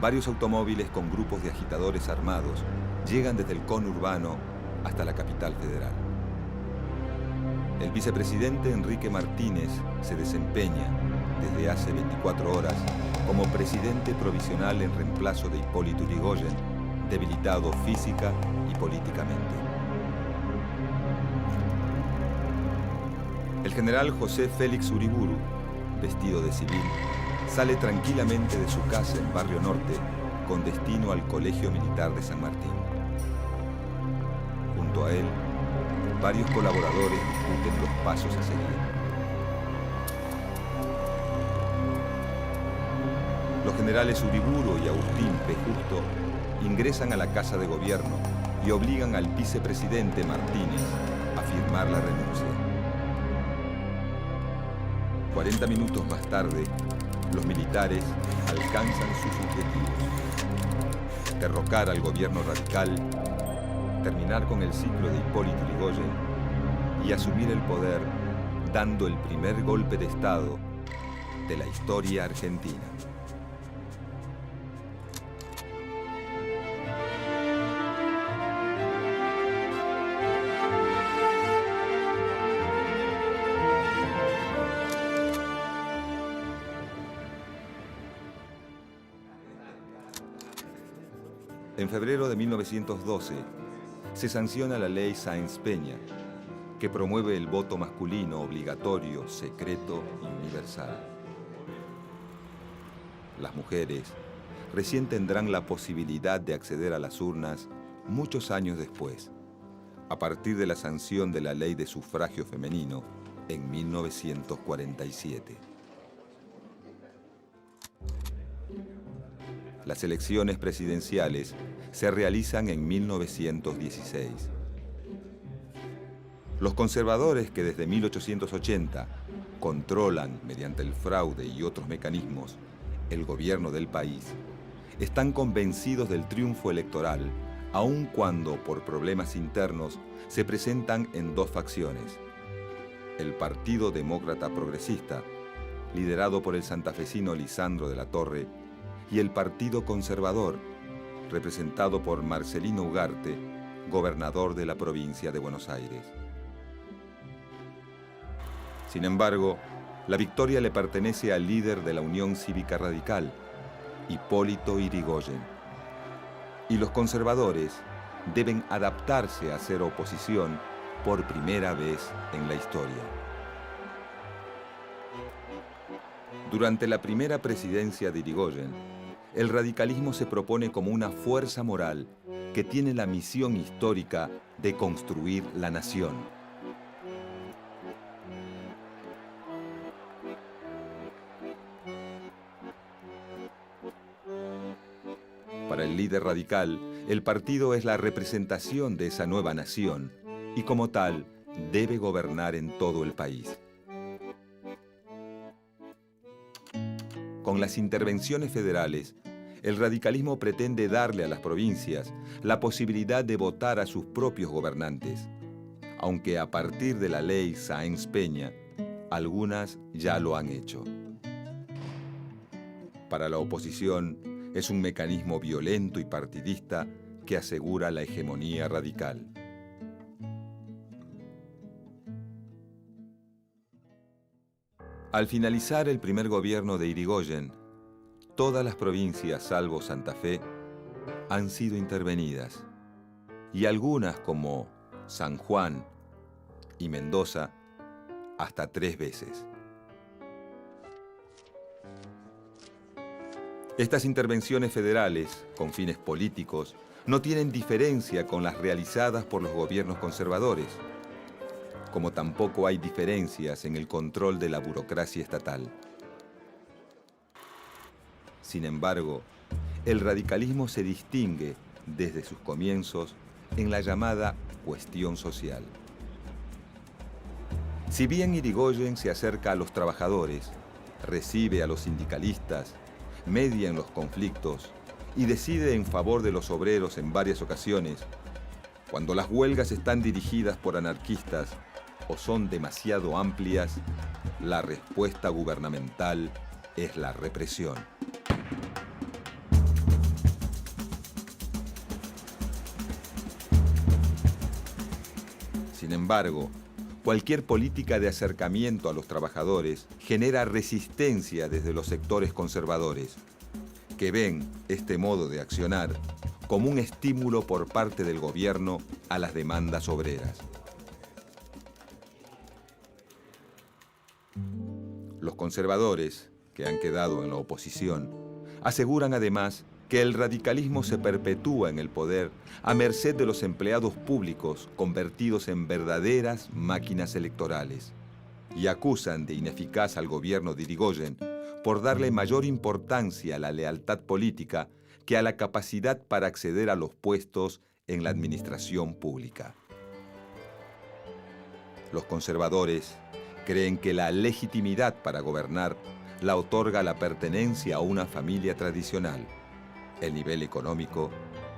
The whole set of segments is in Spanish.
varios automóviles con grupos de agitadores armados llegan desde el conurbano hasta la capital federal. El vicepresidente Enrique Martínez se desempeña desde hace 24 horas como presidente provisional en reemplazo de Hipólito Yrigoyen, debilitado física y políticamente. El general José Félix Uriburu, vestido de civil, sale tranquilamente de su casa en Barrio Norte con destino al Colegio Militar de San Martín. Junto a él, varios colaboradores discuten los pasos a seguir. Los generales Uriburu y Agustín P. Justo ingresan a la Casa de Gobierno y obligan al vicepresidente Martínez a firmar la renuncia. 40 minutos más tarde, los militares alcanzan sus objetivos: derrocar al gobierno radical, terminar con el ciclo de Hipólito Yrigoyen y asumir el poder dando el primer golpe de Estado de la historia argentina. En febrero de 1912, se sanciona la ley Sáenz-Peña, que promueve el voto masculino obligatorio, secreto y universal. Las mujeres recién tendrán la posibilidad de acceder a las urnas muchos años después, a partir de la sanción de la ley de sufragio femenino en 1947. Las elecciones presidenciales se realizan en 1916. Los conservadores que desde 1880 controlan, mediante el fraude y otros mecanismos, el gobierno del país, están convencidos del triunfo electoral, aun cuando por problemas internos se presentan en dos facciones: el Partido Demócrata Progresista, liderado por el santafesino Lisandro de la Torre, y el Partido Conservador, representado por Marcelino Ugarte, gobernador de la provincia de Buenos Aires. Sin embargo, la victoria le pertenece al líder de la Unión Cívica Radical, Hipólito Yrigoyen. Y los conservadores deben adaptarse a hacer oposición por primera vez en la historia. Durante la primera presidencia de Yrigoyen, el radicalismo se propone como una fuerza moral que tiene la misión histórica de construir la nación. Para el líder radical, el partido es la representación de esa nueva nación y como tal debe gobernar en todo el país. Con las intervenciones federales, el radicalismo pretende darle a las provincias la posibilidad de votar a sus propios gobernantes, aunque a partir de la ley Sáenz-Peña, algunas ya lo han hecho. Para la oposición, es un mecanismo violento y partidista que asegura la hegemonía radical. Al finalizar el primer gobierno de Yrigoyen, todas las provincias, salvo Santa Fe, han sido intervenidas, y algunas, como San Juan y Mendoza, hasta 3 veces. Estas intervenciones federales, con fines políticos, no tienen diferencia con las realizadas por los gobiernos conservadores, como tampoco hay diferencias en el control de la burocracia estatal. Sin embargo, el radicalismo se distingue desde sus comienzos en la llamada cuestión social. Si bien Yrigoyen se acerca a los trabajadores, recibe a los sindicalistas, media en los conflictos y decide en favor de los obreros en varias ocasiones, cuando las huelgas están dirigidas por anarquistas o son demasiado amplias, la respuesta gubernamental es la represión. embargo, cualquier política de acercamiento a los trabajadores genera resistencia desde los sectores conservadores, que ven este modo de accionar como un estímulo por parte del gobierno a las demandas obreras. Los conservadores, que han quedado en la oposición, aseguran además que el radicalismo se perpetúa en el poder a merced de los empleados públicos convertidos en verdaderas máquinas electorales, y acusan de ineficaz al gobierno de Irigoyen por darle mayor importancia a la lealtad política que a la capacidad para acceder a los puestos en la administración pública. Los conservadores creen que la legitimidad para gobernar la otorga la pertenencia a una familia tradicional, el nivel económico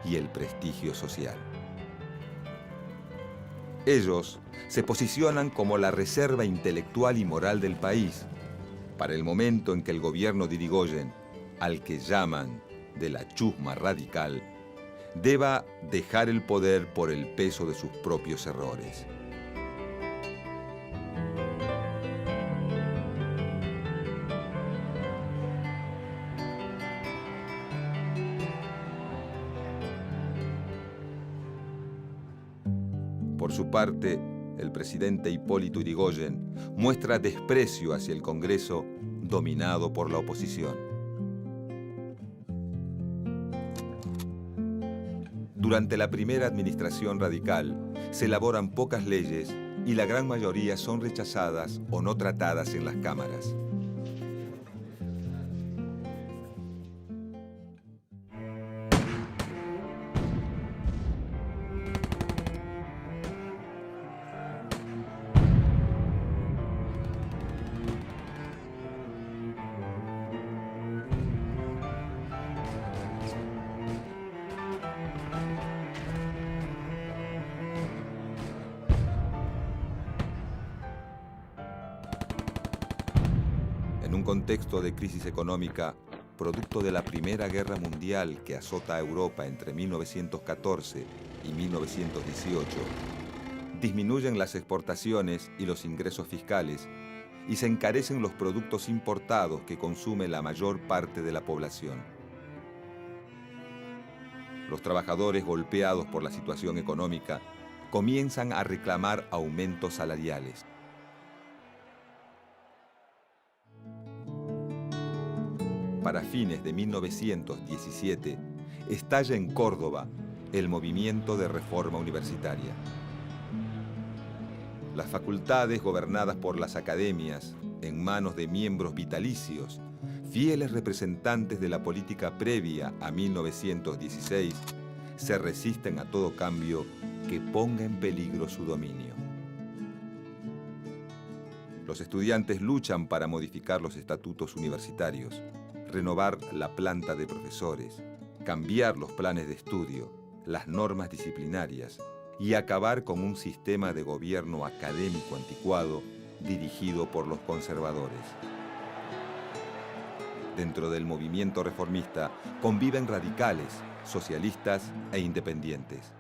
y el prestigio social. Ellos se posicionan como la reserva intelectual y moral del país para el momento en que el gobierno de Irigoyen, al que llaman de la chusma radical, deba dejar el poder por el peso de sus propios errores. Por su parte, el presidente Hipólito Yrigoyen muestra desprecio hacia el Congreso dominado por la oposición. Durante la primera administración radical se elaboran pocas leyes y la gran mayoría son rechazadas o no tratadas en las cámaras. En un contexto de crisis económica, producto de la Primera Guerra Mundial que azota a Europa entre 1914 y 1918, disminuyen las exportaciones y los ingresos fiscales y se encarecen los productos importados que consume la mayor parte de la población. Los trabajadores golpeados por la situación económica comienzan a reclamar aumentos salariales. Para fines de 1917, estalla en Córdoba el movimiento de reforma universitaria. Las facultades gobernadas por las academias, en manos de miembros vitalicios, fieles representantes de la política previa a 1916, se resisten a todo cambio que ponga en peligro su dominio. Los estudiantes luchan para modificar los estatutos universitarios, renovar la planta de profesores, cambiar los planes de estudio, las normas disciplinarias y acabar con un sistema de gobierno académico anticuado dirigido por los conservadores. Dentro del movimiento reformista conviven radicales, socialistas e independientes.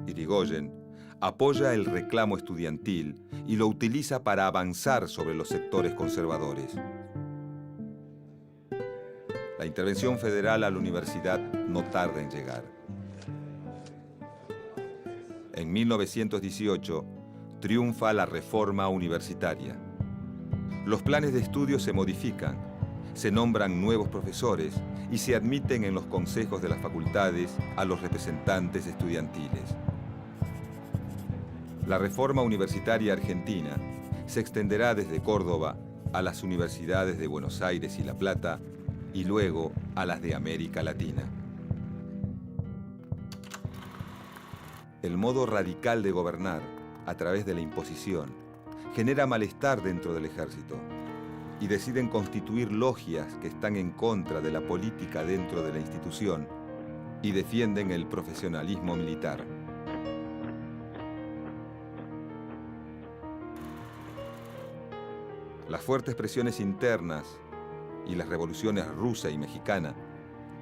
Yrigoyen apoya el reclamo estudiantil y lo utiliza para avanzar sobre los sectores conservadores. La intervención federal a la universidad no tarda en llegar. En 1918 triunfa la reforma universitaria. Los planes de estudio se modifican, se nombran nuevos profesores y se admiten en los consejos de las facultades a los representantes estudiantiles. La reforma universitaria argentina se extenderá desde Córdoba a las universidades de Buenos Aires y La Plata y luego a las de América Latina. El modo radical de gobernar, a través de la imposición, genera malestar dentro del ejército y deciden constituir logias que están en contra de la política dentro de la institución y defienden el profesionalismo militar. Las fuertes presiones internas y las revoluciones rusa y mexicana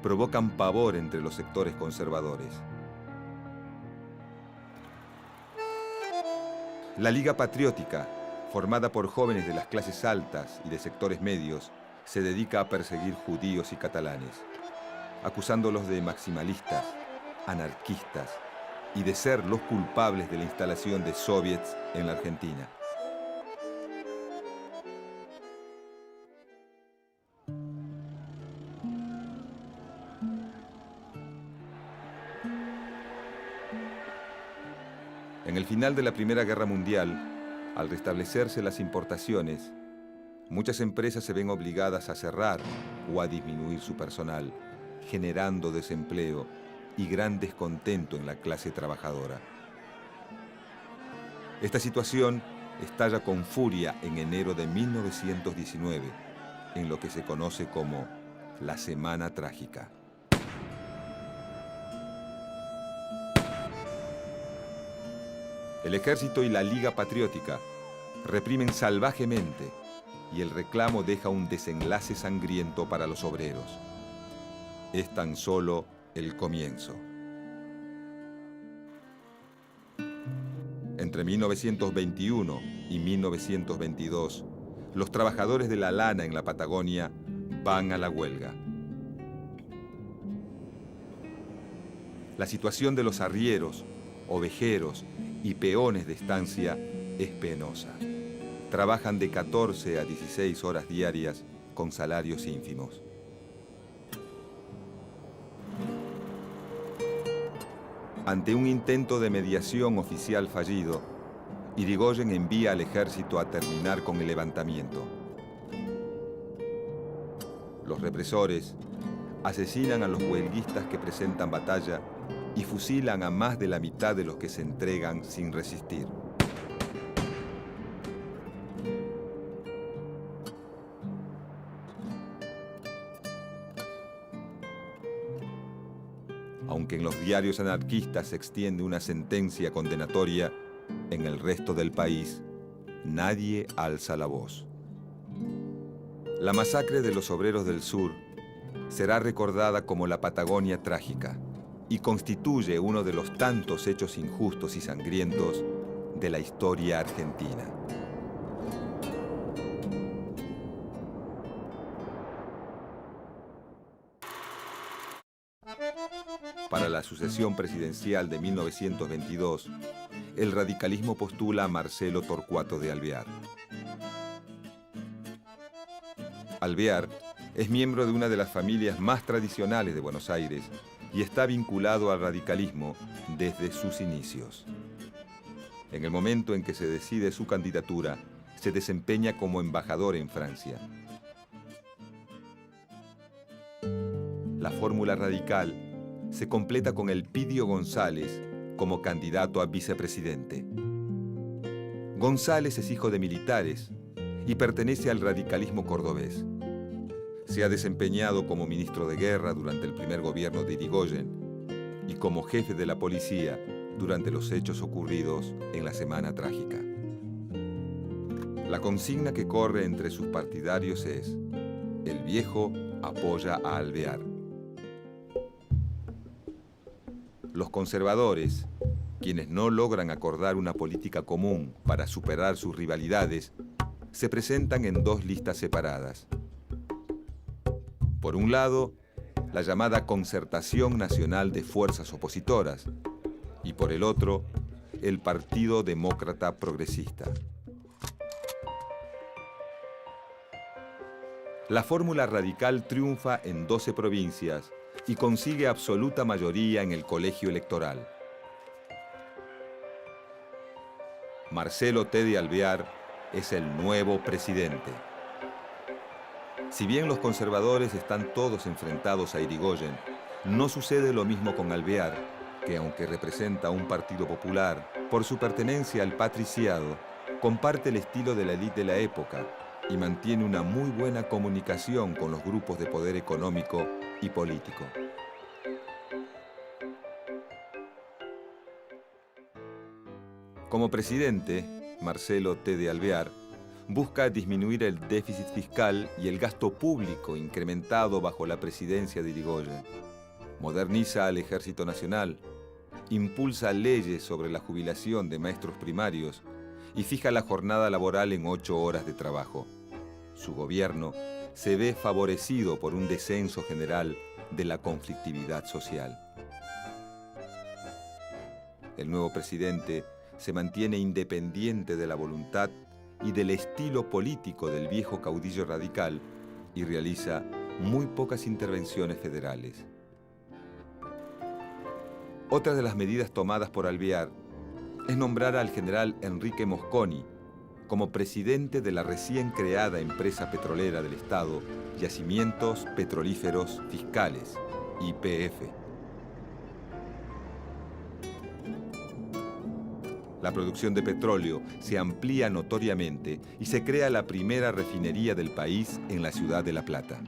provocan pavor entre los sectores conservadores. La Liga Patriótica, formada por jóvenes de las clases altas y de sectores medios, se dedica a perseguir judíos y catalanes, acusándolos de maximalistas, anarquistas y de ser los culpables de la instalación de soviets en la Argentina. En el final de la Primera Guerra Mundial, al restablecerse las importaciones, muchas empresas se ven obligadas a cerrar o a disminuir su personal, generando desempleo y gran descontento en la clase trabajadora. Esta situación estalla con furia en enero de 1919, en lo que se conoce como la Semana Trágica. El ejército y la Liga Patriótica reprimen salvajemente y el reclamo deja un desenlace sangriento para los obreros. Es tan solo el comienzo. Entre 1921 y 1922, los trabajadores de la lana en la Patagonia van a la huelga. La situación de los arrieros, ovejeros y peones de estancia es penosa. Trabajan de 14 a 16 horas diarias con salarios ínfimos. Ante un intento de mediación oficial fallido, Irigoyen envía al ejército a terminar con el levantamiento. Los represores asesinan a los huelguistas que presentan batalla y fusilan a más de la mitad de los que se entregan sin resistir. Aunque en los diarios anarquistas se extiende una sentencia condenatoria, en el resto del país nadie alza la voz. La masacre de los obreros del sur será recordada como la Patagonia Trágica y constituye uno de los tantos hechos injustos y sangrientos de la historia argentina. Para la sucesión presidencial de 1922, el radicalismo postula a Marcelo Torcuato de Alvear. Alvear es miembro de una de las familias más tradicionales de Buenos Aires y está vinculado al radicalismo desde sus inicios. En el momento en que se decide su candidatura, se desempeña como embajador en Francia. La fórmula radical se completa con Elpidio González como candidato a vicepresidente. González es hijo de militares y pertenece al radicalismo cordobés. Se ha desempeñado como ministro de guerra durante el primer gobierno de Irigoyen y como jefe de la policía durante los hechos ocurridos en la Semana Trágica. La consigna que corre entre sus partidarios es: el viejo apoya a Alvear. Los conservadores, quienes no logran acordar una política común para superar sus rivalidades, se presentan en dos listas separadas. Por un lado, la llamada Concertación Nacional de Fuerzas Opositoras, y por el otro, el Partido Demócrata Progresista. La fórmula radical triunfa en 12 provincias y consigue absoluta mayoría en el colegio electoral. Marcelo T. de Alvear es el nuevo presidente. Si bien los conservadores están todos enfrentados a Irigoyen, no sucede lo mismo con Alvear, que aunque representa un partido popular, por su pertenencia al patriciado, comparte el estilo de la élite de la época y mantiene una muy buena comunicación con los grupos de poder económico y político. Como presidente, Marcelo T. de Alvear busca disminuir el déficit fiscal y el gasto público incrementado bajo la presidencia de Irigoyen. Moderniza al Ejército Nacional, impulsa leyes sobre la jubilación de maestros primarios y fija la jornada laboral en 8 horas de trabajo. Su gobierno se ve favorecido por un descenso general de la conflictividad social. El nuevo presidente se mantiene independiente de la voluntad y del estilo político del viejo caudillo radical y realiza muy pocas intervenciones federales. Otra de las medidas tomadas por Alvear es nombrar al general Enrique Mosconi como presidente de la recién creada empresa petrolera del Estado, Yacimientos Petrolíferos Fiscales, YPF. La producción de petróleo se amplía notoriamente y se crea la primera refinería del país en la ciudad de La Plata.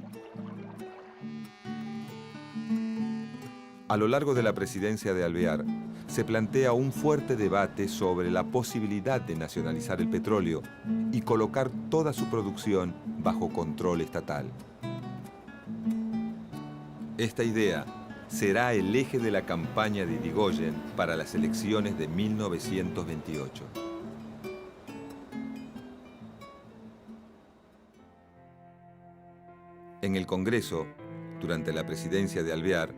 A lo largo de la presidencia de Alvear, se plantea un fuerte debate sobre la posibilidad de nacionalizar el petróleo y colocar toda su producción bajo control estatal. Esta idea será el eje de la campaña de Irigoyen para las elecciones de 1928. En el Congreso, durante la presidencia de Alvear,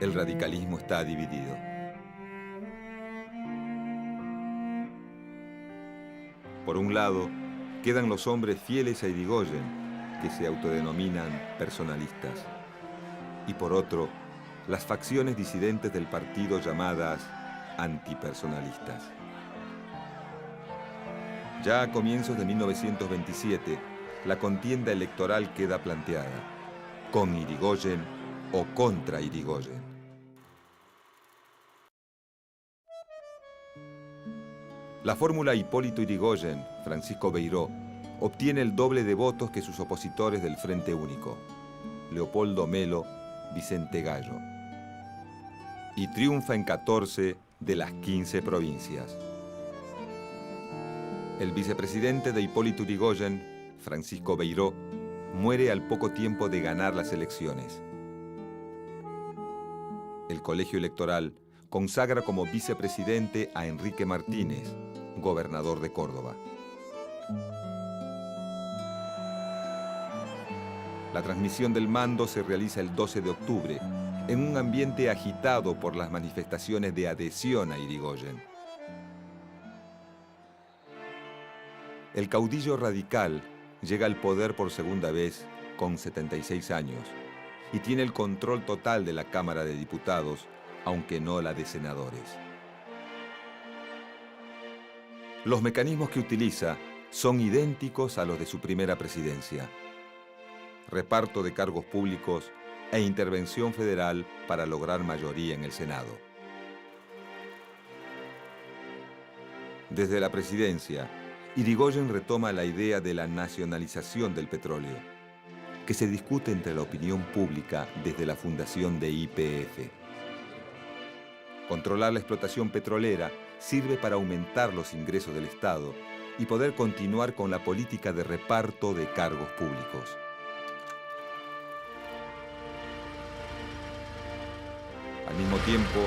el radicalismo está dividido. Por un lado, quedan los hombres fieles a Irigoyen, que se autodenominan personalistas. Y por otro, las facciones disidentes del partido llamadas antipersonalistas. Ya a comienzos de 1927, la contienda electoral queda planteada, con Irigoyen o contra Irigoyen. La fórmula Hipólito Yrigoyen, Francisco Beiró, obtiene el doble de votos que sus opositores del Frente Único, Leopoldo Melo, Vicente Gallo, y triunfa en 14 de las 15 provincias. El vicepresidente de Hipólito Yrigoyen, Francisco Beiró, muere al poco tiempo de ganar las elecciones. El colegio electoral consagra como vicepresidente a Enrique Martínez, gobernador de Córdoba. La transmisión del mando se realiza el 12 de octubre, en un ambiente agitado por las manifestaciones de adhesión a Irigoyen. El caudillo radical llega al poder por segunda vez con 76 años y tiene el control total de la Cámara de Diputados, aunque no la de senadores. Los mecanismos que utiliza son idénticos a los de su primera presidencia: reparto de cargos públicos e intervención federal para lograr mayoría en el Senado. Desde la presidencia, Irigoyen retoma la idea de la nacionalización del petróleo, que se discute entre la opinión pública desde la fundación de YPF. Controlar la explotación petrolera sirve para aumentar los ingresos del Estado y poder continuar con la política de reparto de cargos públicos. Al mismo tiempo,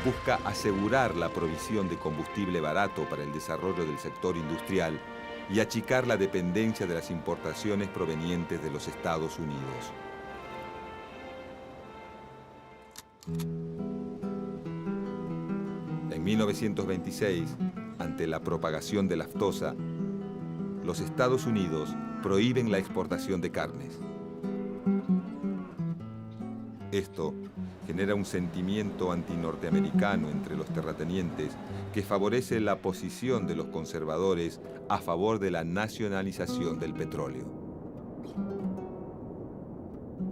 busca asegurar la provisión de combustible barato para el desarrollo del sector industrial y achicar la dependencia de las importaciones provenientes de los Estados Unidos. En 1926, ante la propagación de la aftosa, los Estados Unidos prohíben la exportación de carnes. Esto genera un sentimiento antinorteamericano entre los terratenientes que favorece la posición de los conservadores a favor de la nacionalización del petróleo.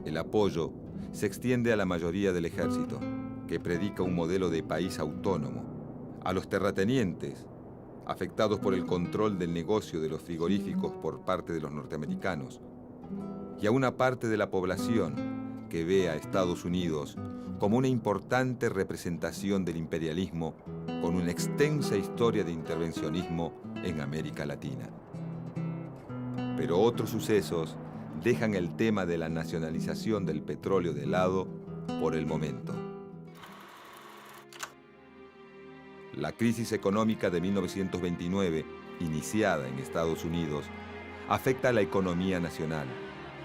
El apoyo se extiende a la mayoría del ejército, que predica un modelo de país autónomo, a los terratenientes, afectados por el control del negocio de los frigoríficos por parte de los norteamericanos, y a una parte de la población que ve a Estados Unidos como una importante representación del imperialismo con una extensa historia de intervencionismo en América Latina. Pero otros sucesos dejan el tema de la nacionalización del petróleo de lado por el momento. La crisis económica de 1929 iniciada en Estados Unidos, afecta a la economía nacional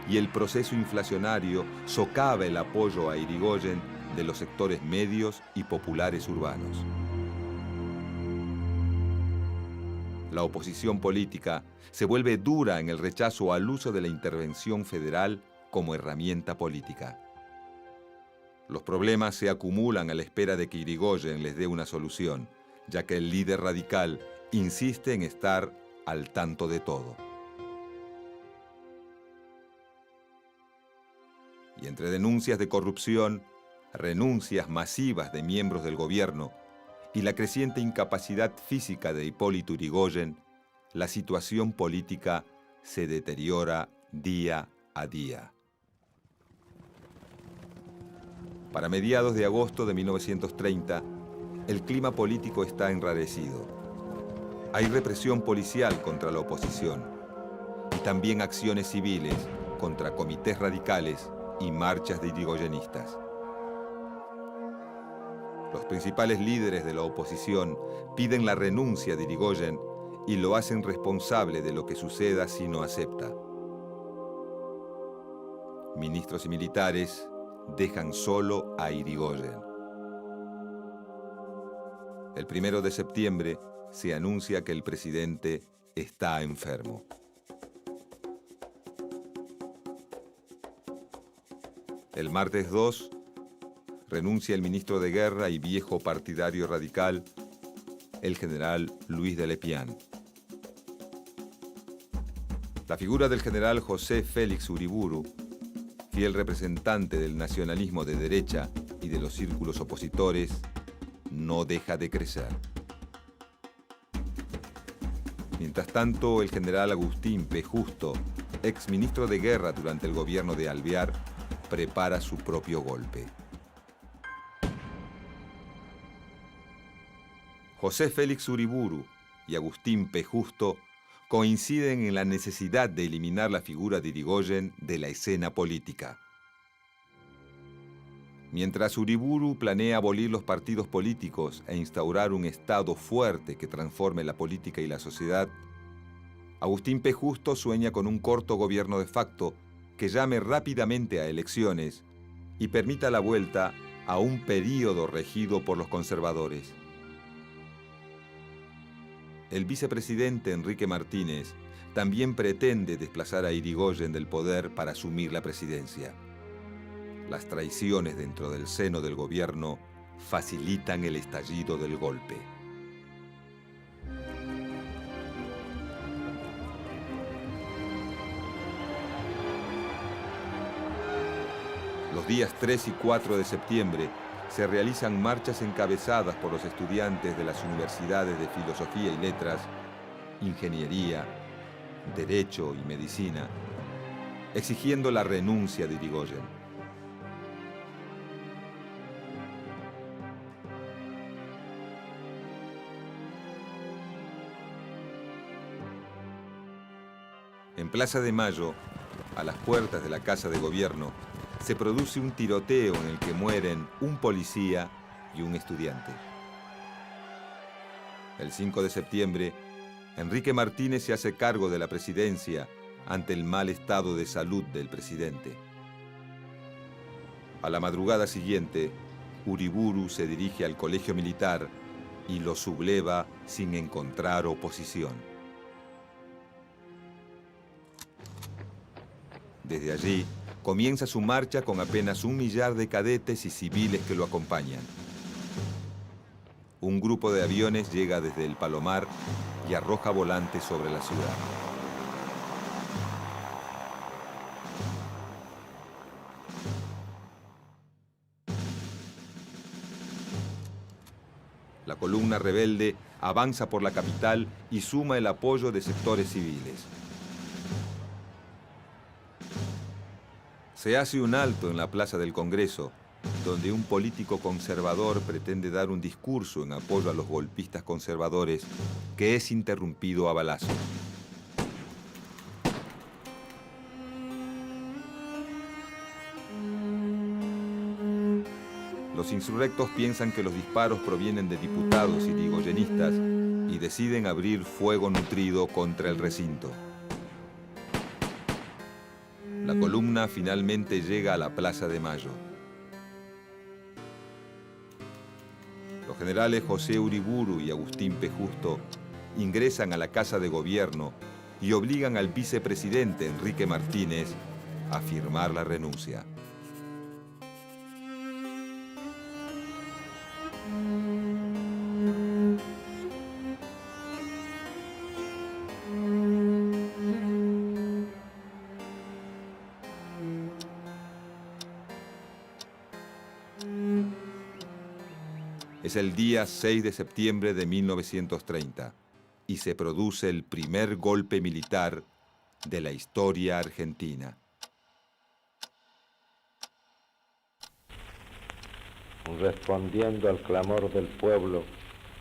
y el proceso inflacionario socava el apoyo a Irigoyen de los sectores medios y populares urbanos. La oposición política se vuelve dura en el rechazo al uso de la intervención federal como herramienta política. Los problemas se acumulan a la espera de que Irigoyen les dé una solución, ya que el líder radical insiste en estar al tanto de todo. Y entre denuncias de corrupción, renuncias masivas de miembros del gobierno y la creciente incapacidad física de Hipólito Yrigoyen, la situación política se deteriora día a día. Para mediados de agosto de 1930, el clima político está enrarecido. Hay represión policial contra la oposición y también acciones civiles contra comités radicales y marchas de irigoyenistas. Los principales líderes de la oposición piden la renuncia de Irigoyen y lo hacen responsable de lo que suceda si no acepta. Ministros y militares dejan solo a Irigoyen. El 1 de septiembre se anuncia que el presidente está enfermo. El martes 2, renuncia el ministro de Guerra y viejo partidario radical, el general Luis de Lepián. La figura del general José Félix Uriburu, fiel representante del nacionalismo de derecha y de los círculos opositores, no deja de crecer. Mientras tanto, el general Agustín P. Justo, exministro de Guerra durante el gobierno de Alvear, prepara su propio golpe. José Félix Uriburu y Agustín P. Justo coinciden en la necesidad de eliminar la figura de Irigoyen de la escena política. Mientras Uriburu planea abolir los partidos políticos e instaurar un Estado fuerte que transforme la política y la sociedad, Agustín P. Justo sueña con un corto gobierno de facto que llame rápidamente a elecciones y permita la vuelta a un período regido por los conservadores. El vicepresidente Enrique Martínez también pretende desplazar a Irigoyen del poder para asumir la presidencia. Las traiciones dentro del seno del gobierno facilitan el estallido del golpe. Los días 3 y 4 de septiembre se realizan marchas encabezadas por los estudiantes de las universidades de Filosofía y Letras, Ingeniería, Derecho y Medicina, exigiendo la renuncia de Irigoyen. En Plaza de Mayo, a las puertas de la Casa de Gobierno, se produce un tiroteo en el que mueren un policía y un estudiante. El 5 de septiembre, Enrique Martínez se hace cargo de la presidencia ante el mal estado de salud del presidente. A la madrugada siguiente, Uriburu se dirige al colegio militar y lo subleva sin encontrar oposición. Desde allí, comienza su marcha con apenas 1 millar de cadetes y civiles que lo acompañan. Un grupo de aviones llega desde el Palomar y arroja volantes sobre la ciudad. La columna rebelde avanza por la capital y suma el apoyo de sectores civiles. Se hace un alto en la Plaza del Congreso, donde un político conservador pretende dar un discurso en apoyo a los golpistas conservadores, que es interrumpido a balazos. Los insurrectos piensan que los disparos provienen de diputados irigoyenistas y y deciden abrir fuego nutrido contra el recinto. La columna finalmente llega a la Plaza de Mayo. Los generales José Uriburu y Agustín P. Justo ingresan a la Casa de Gobierno y obligan al vicepresidente Enrique Martínez a firmar la renuncia. Es el día 6 de septiembre de 1930 y se produce el primer golpe militar de la historia argentina. Respondiendo al clamor del pueblo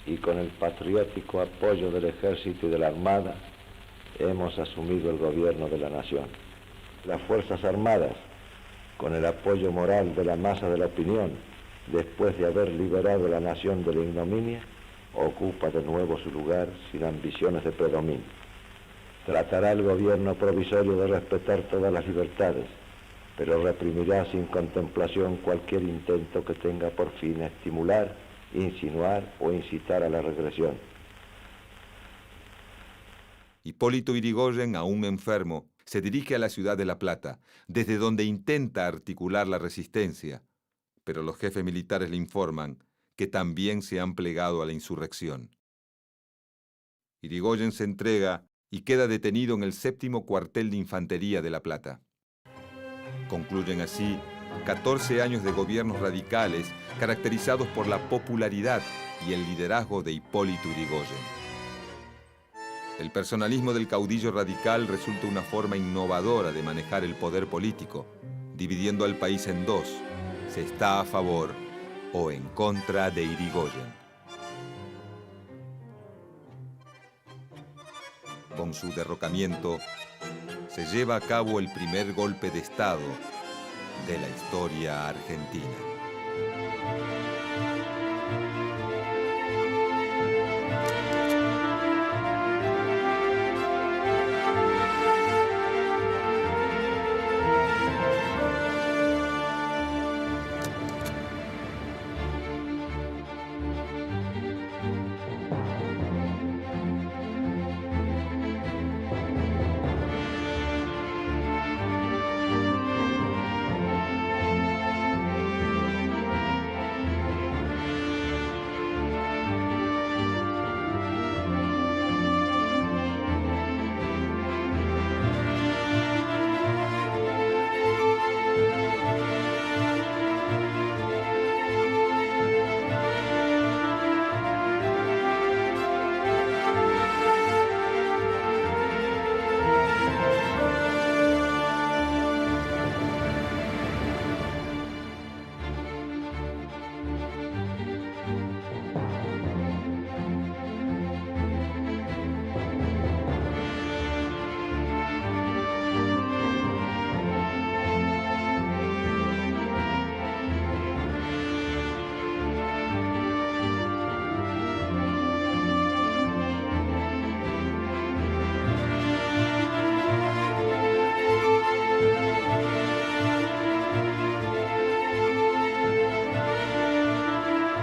y con el patriótico apoyo del Ejército y de la Armada, hemos asumido el gobierno de la nación. Las Fuerzas Armadas, con el apoyo moral de la masa de la opinión, después de haber liberado a la nación de la ignominia, ocupa de nuevo su lugar sin ambiciones de predominio. Tratará el gobierno provisorio de respetar todas las libertades, pero reprimirá sin contemplación cualquier intento que tenga por fin estimular, insinuar o incitar a la regresión. Hipólito Yrigoyen, aún enfermo, se dirige a la ciudad de La Plata, desde donde intenta articular la resistencia, pero los jefes militares le informan que también se han plegado a la insurrección. Yrigoyen se entrega y queda detenido en el 7º cuartel de infantería de La Plata. Concluyen así 14 años de gobiernos radicales caracterizados por la popularidad y el liderazgo de Hipólito Yrigoyen. El personalismo del caudillo radical resulta una forma innovadora de manejar el poder político, dividiendo al país en dos: se está a favor o en contra de Yrigoyen. Con su derrocamiento, se lleva a cabo el primer golpe de Estado de la historia argentina.